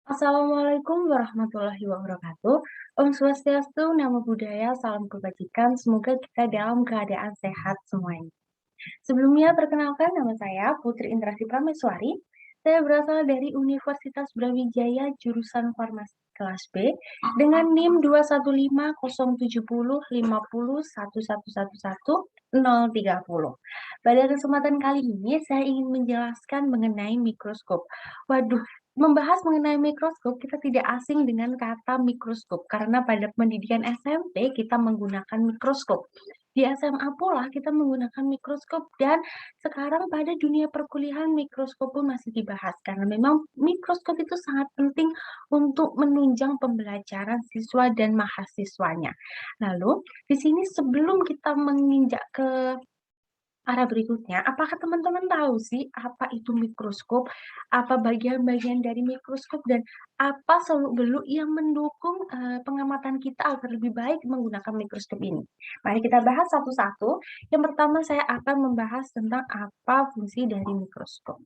Assalamualaikum warahmatullahi wabarakatuh. Om Swastiastu, Namo Buddhaya, Salam Kebajikan. Semoga kita dalam keadaan sehat semuanya. Sebelumnya, perkenalkan nama saya Putri Indrasi Prameswari. Saya berasal dari Universitas Brawijaya, jurusan Farmasi kelas B, dengan NIM 21507505011111030. Pada kesempatan kali ini, saya ingin menjelaskan mengenai mikroskop. Waduh, membahas mengenai mikroskop, kita tidak asing dengan kata mikroskop, karena pada pendidikan SMP kita menggunakan mikroskop. Di SMA pula kita menggunakan mikroskop dan sekarang pada dunia perkuliahan mikroskop pun masih dibahas karena memang mikroskop itu sangat penting untuk menunjang pembelajaran siswa dan mahasiswanya. Lalu di sini sebelum kita menginjak ke arah berikutnya, apakah teman-teman tahu sih apa itu mikroskop, apa bagian-bagian dari mikroskop, dan apa seluk-beluk yang mendukung pengamatan kita agar lebih baik menggunakan mikroskop ini? Mari kita bahas satu-satu. Yang pertama saya akan membahas tentang apa fungsi dari mikroskop.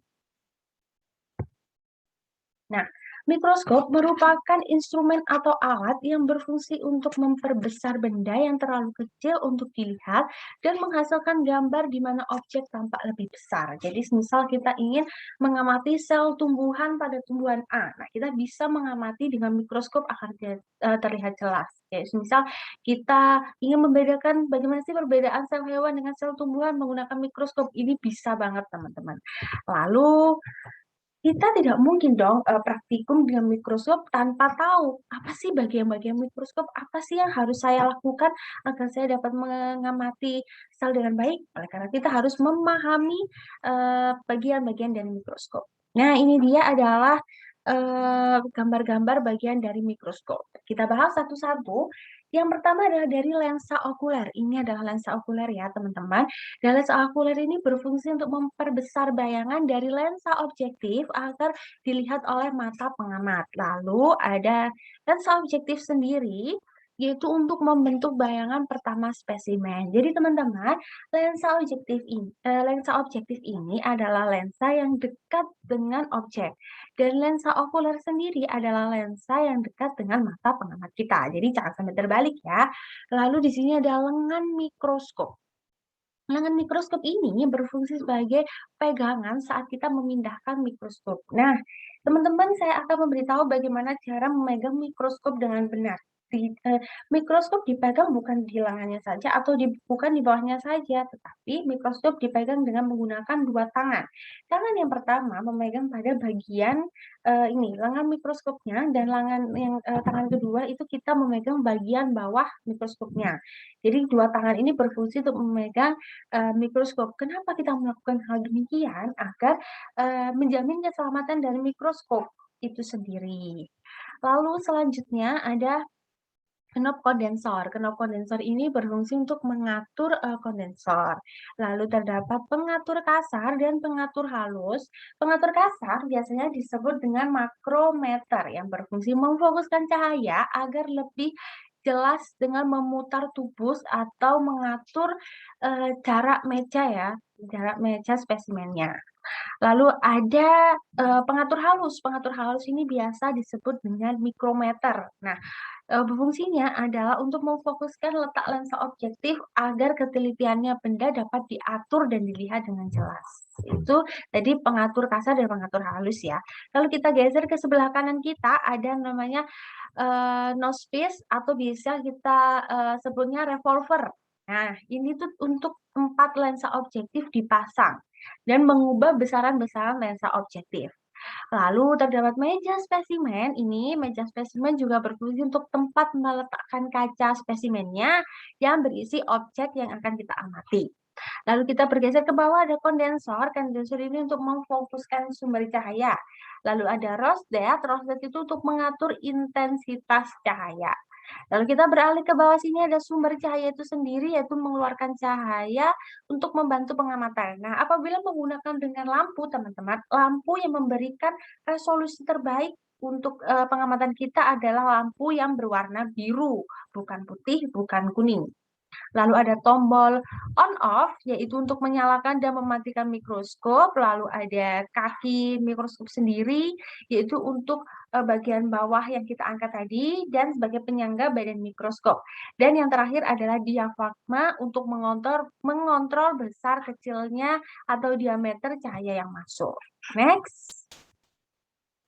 Nah, mikroskop merupakan instrumen atau alat yang berfungsi untuk memperbesar benda yang terlalu kecil untuk dilihat dan menghasilkan gambar di mana objek tampak lebih besar. Jadi, misal kita ingin mengamati sel tumbuhan pada tumbuhan A, nah kita bisa mengamati dengan mikroskop agar terlihat jelas. Ya, misal kita ingin membedakan bagaimana sih perbedaan sel hewan dengan sel tumbuhan menggunakan mikroskop, ini bisa banget teman-teman. Lalu kita tidak mungkin dong praktikum dengan mikroskop tanpa tahu apa sih bagian-bagian mikroskop, apa sih yang harus saya lakukan agar saya dapat mengamati sel dengan baik. Oleh karena kita harus memahami bagian-bagian dari mikroskop. Nah, ini dia adalah gambar-gambar bagian dari mikroskop. Kita bahas satu-satu. Yang pertama adalah dari lensa okuler. Ini adalah lensa okuler ya, teman-teman. Dan lensa okuler ini berfungsi untuk memperbesar bayangan dari lensa objektif agar dilihat oleh mata pengamat. Lalu ada lensa objektif sendiri, yaitu untuk membentuk bayangan pertama spesimen. Jadi teman-teman, lensa objektif ini adalah lensa yang dekat dengan objek. Dan lensa okuler sendiri adalah lensa yang dekat dengan mata pengamat kita. Jadi jangan sampai terbalik ya. Lalu di sini ada lengan mikroskop. Lengan mikroskop ini berfungsi sebagai pegangan saat kita memindahkan mikroskop. Nah, teman-teman, saya akan memberitahu bagaimana cara memegang mikroskop dengan benar. Mikroskop dipegang bukan di lengannya saja atau bukan di bawahnya saja, tetapi mikroskop dipegang dengan menggunakan dua tangan. Tangan yang pertama memegang pada bagian ini lengan mikroskopnya, dan tangan kedua itu kita memegang bagian bawah mikroskopnya. Jadi dua tangan ini berfungsi untuk memegang mikroskop. Kenapa kita melakukan hal demikian? Agar menjamin keselamatan dari mikroskop itu sendiri. Lalu selanjutnya ada knop kondensor. Knop kondensor ini berfungsi untuk mengatur kondensor. Lalu terdapat pengatur kasar dan pengatur halus. Pengatur kasar biasanya disebut dengan makrometer yang berfungsi memfokuskan cahaya agar lebih jelas dengan memutar tubus atau mengatur jarak meja ya, jarak meja spesimennya. Lalu ada pengatur halus. Pengatur halus ini biasa disebut dengan mikrometer. Nah, fungsinya adalah untuk memfokuskan letak lensa objektif agar ketelitiannya benda dapat diatur dan dilihat dengan jelas. Itu tadi pengatur kasar dan pengatur halus ya. Lalu kita geser ke sebelah kanan kita, ada namanya nose piece atau bisa kita sebutnya revolver. Nah, ini tuh untuk 4 lensa objektif dipasang dan mengubah besaran-besaran lensa objektif. Lalu terdapat meja spesimen. Ini meja spesimen juga berfungsi untuk tempat meletakkan kaca spesimennya yang berisi objek yang akan kita amati. Lalu kita bergeser ke bawah, ada kondensor. Kondensor ini untuk memfokuskan sumber cahaya. Lalu ada rosette. Rosette itu untuk mengatur intensitas cahaya. Lalu kita beralih ke bawah sini, ada sumber cahaya itu sendiri, yaitu mengeluarkan cahaya untuk membantu pengamatan. Nah, apabila menggunakan dengan lampu, teman-teman, lampu yang memberikan resolusi terbaik untuk pengamatan kita adalah lampu yang berwarna biru, bukan putih, bukan kuning. Lalu ada tombol on off, yaitu untuk menyalakan dan mematikan mikroskop. Lalu ada kaki mikroskop sendiri, yaitu untuk bagian bawah yang kita angkat tadi, dan sebagai penyangga badan mikroskop. Dan yang terakhir adalah diafragma untuk mengontrol besar kecilnya atau diameter cahaya yang masuk. Next.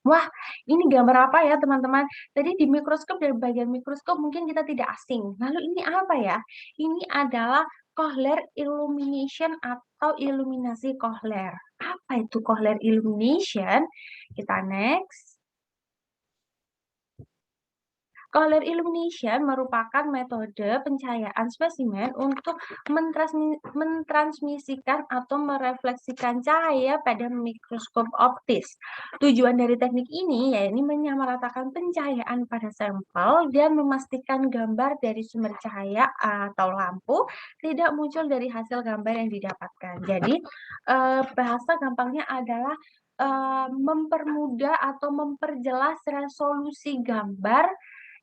Wah, ini gambar apa ya teman-teman? Tadi di mikroskop, dari bagian mikroskop mungkin kita tidak asing. Lalu ini apa ya? Ini adalah Kochlear illumination atau iluminasi Kochlear. Apa itu Kochlear illumination? Kita next. Kochlear illumination merupakan metode pencahayaan spesimen untuk mentransmisikan atau merefleksikan cahaya pada mikroskop optis. Tujuan dari teknik ini yaitu menyamaratakan pencahayaan pada sampel dan memastikan gambar dari sumber cahaya atau lampu tidak muncul dari hasil gambar yang didapatkan. Jadi bahasa gampangnya adalah mempermudah atau memperjelas resolusi gambar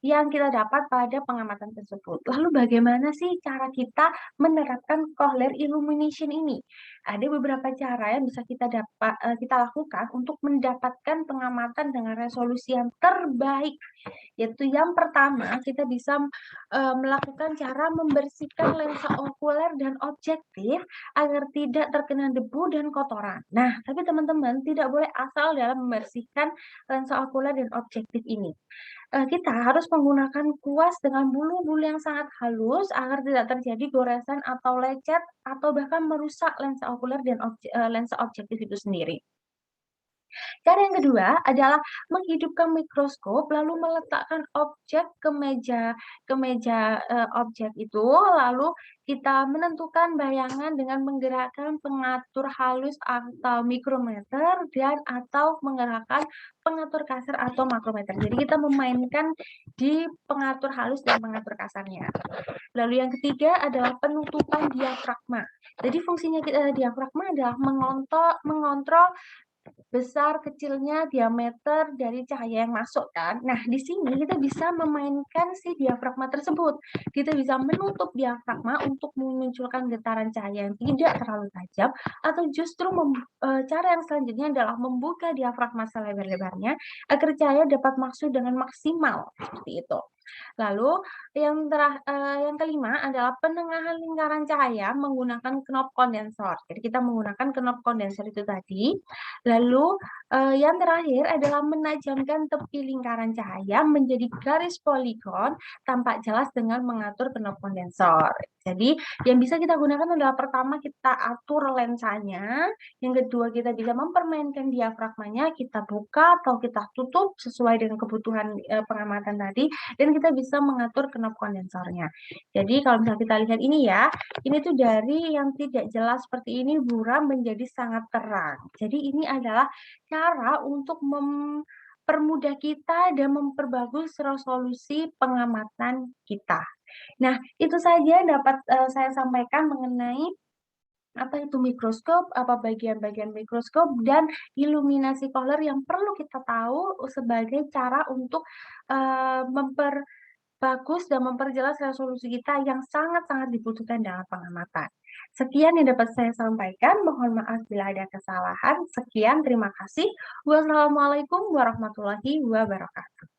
yang kita dapat pada pengamatan tersebut. Lalu bagaimana sih cara kita menerapkan Kochlear illumination ini? Ada beberapa cara yang bisa kita lakukan untuk mendapatkan pengamatan dengan resolusi yang terbaik. Yaitu yang pertama, kita bisa melakukan cara membersihkan lensa okuler dan objektif agar tidak terkena debu dan kotoran. Nah, tapi teman-teman tidak boleh asal dalam membersihkan lensa okuler dan objektif ini. Kita harus menggunakan kuas dengan bulu-bulu yang sangat halus agar tidak terjadi goresan atau lecet atau bahkan merusak lensa okuler dan lensa objektif itu sendiri. Cara yang kedua adalah menghidupkan mikroskop lalu meletakkan objek ke meja objek itu, lalu kita menentukan bayangan dengan menggerakkan pengatur halus atau mikrometer dan atau menggerakkan pengatur kasar atau makrometer. Jadi kita memainkan di pengatur halus dan pengatur kasarnya. Lalu yang ketiga adalah penutupan diafragma. Jadi fungsinya diafragma adalah mengontrol besar kecilnya diameter dari cahaya yang masuk kan. Nah, di sini kita bisa memainkan si diafragma tersebut. Kita bisa menutup diafragma untuk memunculkan getaran cahaya yang tidak terlalu tajam, atau justru cara yang selanjutnya adalah membuka diafragma selebar-lebarnya agar cahaya dapat masuk dengan maksimal seperti itu. Lalu yang kelima adalah penengahan lingkaran cahaya menggunakan knop kondensor. Jadi kita menggunakan knop kondensor itu tadi. Lalu yang terakhir adalah menajamkan tepi lingkaran cahaya menjadi garis poligon tampak jelas dengan mengatur knop kondensor. Jadi yang bisa kita gunakan adalah pertama kita atur lensanya, yang kedua kita bisa mempermainkan diafragmanya, kita buka atau kita tutup sesuai dengan kebutuhan pengamatan tadi, dan kita bisa mengatur knop kondensornya. Jadi kalau misalnya kita lihat ini ya, ini tuh dari yang tidak jelas seperti ini buram menjadi sangat terang. Jadi ini adalah cara untuk mempermudah kita dan memperbagus resolusi pengamatan kita. Nah, itu saja dapat saya sampaikan mengenai apa itu mikroskop, apa bagian-bagian mikroskop, dan iluminasi Kochlear yang perlu kita tahu sebagai cara untuk memperbagus dan memperjelas resolusi kita yang sangat-sangat dibutuhkan dalam pengamatan. Sekian yang dapat saya sampaikan. Mohon maaf bila ada kesalahan. Sekian, terima kasih. Wassalamualaikum warahmatullahi wabarakatuh.